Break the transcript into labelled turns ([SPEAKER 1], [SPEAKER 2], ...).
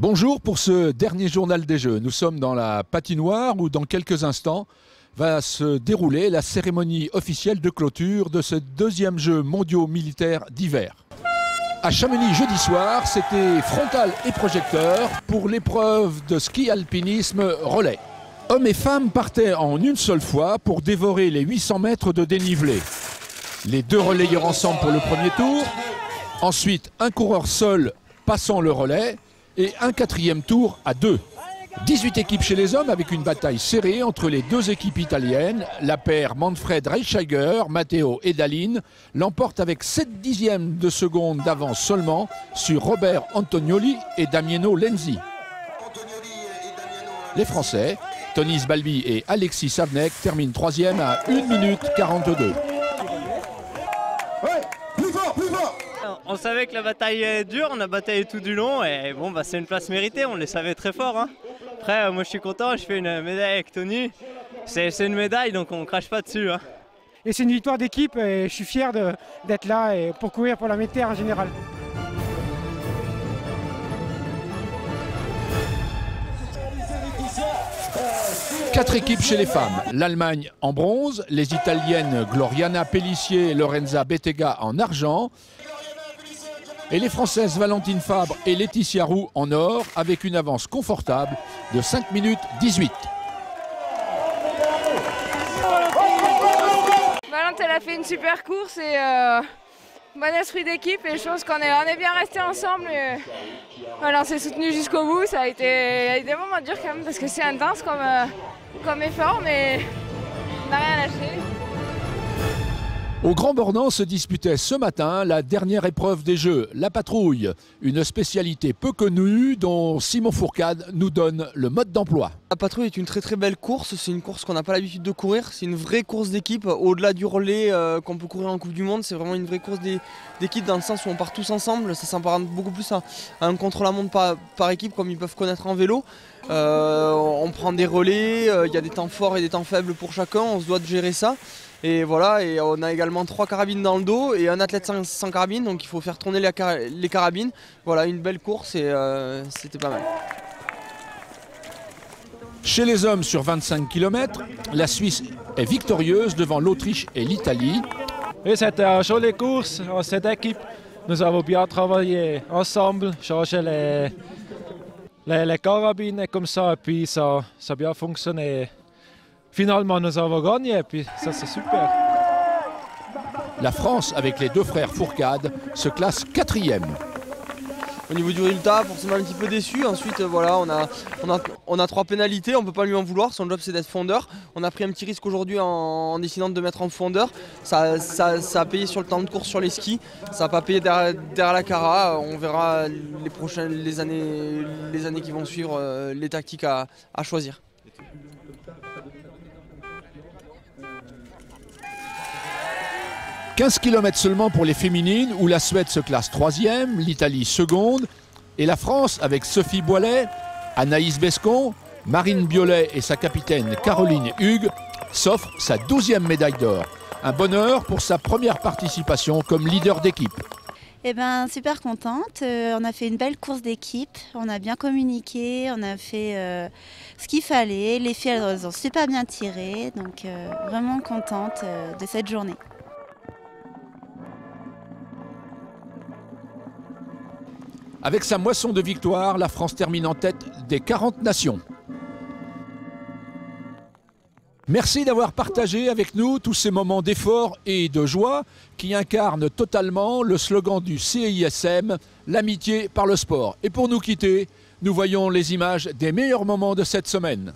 [SPEAKER 1] Bonjour pour ce dernier journal des Jeux. Nous sommes dans la patinoire où dans quelques instants va se dérouler la cérémonie officielle de clôture de ce deuxième Jeux mondiaux militaires d'hiver. À Chamonix jeudi soir, c'était frontal et projecteur pour l'épreuve de ski alpinisme relais. Hommes et femmes partaient en une seule fois pour dévorer les 800 mètres de dénivelé. Les deux relayeurs ensemble pour le premier tour, ensuite un coureur seul passant le relais et un quatrième tour à deux. 18 équipes chez les hommes avec une bataille serrée entre les deux équipes italiennes. La paire Manfred Reichsteiger, Matteo Edalin l'emporte avec 7 dixièmes de seconde d'avance seulement sur Robert Antonioli et Damiano Lenzi. Les Français, Tony Sbalbi et Alexis Savnek terminent troisième à 1 minute 42.
[SPEAKER 2] On savait que la bataille est dure, on a bataillé tout du long et bon, c'est une place méritée, on les savait très fort. Hein. Après, moi je suis content, je fais une médaille avec Tony. C'est une médaille donc on ne crache pas dessus. Hein.
[SPEAKER 3] Et c'est une victoire d'équipe et je suis fier d'être là et pour courir pour la médaille en général.
[SPEAKER 1] Quatre équipes chez les femmes. L'Allemagne en bronze, les Italiennes Gloriana Pellissier et Lorenza Bettega en argent. Et les Françaises Valentine Fabre et Laetitia Roux en or avec une avance confortable de 5 minutes 18.
[SPEAKER 4] Valentine elle a fait une super course et bon esprit d'équipe et je pense qu'on est bien resté ensemble. Voilà, on s'est soutenu jusqu'au bout, ça a été des moments durs quand même parce que c'est intense comme effort mais on n'a rien lâché.
[SPEAKER 1] Au Grand Bornand se disputait ce matin la dernière épreuve des Jeux, la patrouille, une spécialité peu connue dont Simon Fourcade nous donne le mode d'emploi.
[SPEAKER 5] La patrouille est une très belle course, c'est une course qu'on n'a pas l'habitude de courir, c'est une vraie course d'équipe, au-delà du relais qu'on peut courir en Coupe du Monde, c'est vraiment une vraie course d'équipe dans le sens où on part tous ensemble, ça s'apparente beaucoup plus à un contre-la-montre par équipe comme ils peuvent connaître en vélo. On prend des relais, il y a des temps forts et des temps faibles pour chacun, on se doit de gérer ça. Et voilà, et on a également 3 carabines dans le dos et un athlète sans carabine, donc il faut faire tourner les carabines. Voilà, une belle course et c'était pas mal.
[SPEAKER 1] Chez les hommes sur 25 km, la Suisse est victorieuse devant l'Autriche et l'Italie.
[SPEAKER 6] Oui, c'était une jolie course en cette équipe. Nous avons bien travaillé ensemble, changé les carabines comme ça, et puis ça a bien fonctionné. Finalement, nous avons gagné, et puis ça c'est super.
[SPEAKER 1] La France, avec les deux frères Fourcade, se classe 4e.
[SPEAKER 5] Au niveau du résultat, forcément un petit peu déçu. Ensuite, voilà, on a 3 pénalités, on ne peut pas lui en vouloir. Son job, c'est d'être fondeur. On a pris un petit risque aujourd'hui en décidant de mettre en fondeur. Ça a payé sur le temps de course sur les skis. Ça n'a pas payé derrière la cara. On verra les années qui vont suivre, les tactiques à choisir. «
[SPEAKER 1] 15 km seulement pour les féminines où la Suède se classe 3e, l'Italie seconde et la France avec Sophie Boilet, Anaïs Bescon, Marine Biolay et sa capitaine Caroline Hugues s'offre sa 12e médaille d'or. Un bonheur pour sa première participation comme leader d'équipe.
[SPEAKER 7] Eh ben, super contente, on a fait une belle course d'équipe, on a bien communiqué, on a fait ce qu'il fallait, les filles elles ont super bien tiré, donc vraiment contente de cette journée.
[SPEAKER 1] Avec sa moisson de victoires, la France termine en tête des 40 nations. Merci d'avoir partagé avec nous tous ces moments d'effort et de joie qui incarnent totalement le slogan du CISM, l'amitié par le sport. Et pour nous quitter, nous voyons les images des meilleurs moments de cette semaine.